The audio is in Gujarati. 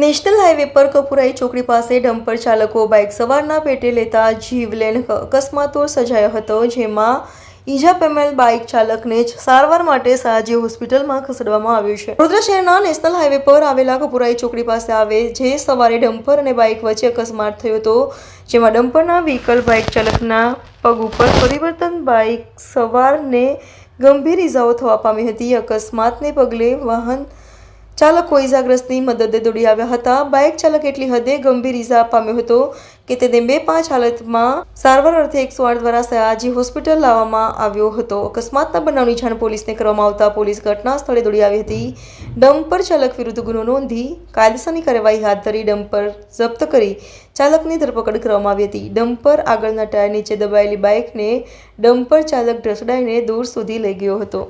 નેશનલ હાઈવે પર કપુરાઈ ચોકડી પાસે ડમ્પર ચાલકો બાઇક સવારના પેટે લેતા જીવલેણ અકસ્માતો સર્જાયો હતો, જેમાં ઈજા પામેલ બાઇક ચાલકને સારવાર માટે સયાજી હોસ્પિટલમાં ખસેડવામાં આવ્યો છે। વડોદરા શહેરના નેશનલ હાઈવે પર આવેલા કપુરાઈ ચોકડી પાસે આવે જે સવારે ડમ્પર અને બાઇક વચ્ચે અકસ્માત થયો હતો, જેમાં ડમ્પરના વ્હીકલ બાઇક ચાલકના પગ ઉપર પરિવર્તન બાઇક સવારને ગંભીર ઈજાઓ થવા પામી હતી। અકસ્માતને પગલે વાહન ચાલકો ઈજાગ્રસ્તની મદદે દોડી આવ્યા હતા। બાઇક ચાલક એટલી હદે ગંભીર ઈજા પામ્યો હતો કે તેને બેભાન હાલતમાં સારવાર અર્થે 108 દ્વારા સયાજી હોસ્પિટલ લાવવામાં આવ્યો હતો। અકસ્માતના બનાવની જાણ પોલીસને કરવામાં આવતા પોલીસ ઘટના સ્થળે દોડી આવી હતી। ડમ્પર ચાલક વિરુદ્ધ ગુનો નોંધી કાયદેસરની કાર્યવાહી હાથ ધરી ડમ્પર જપ્ત કરી ચાલકની ધરપકડ કરવામાં આવી હતી। ડમ્પર આગળના ટાયર નીચે દબાયેલી બાઇકને ડમ્પર ચાલક ઢસડાઈને દૂર સુધી લઈ ગયો હતો।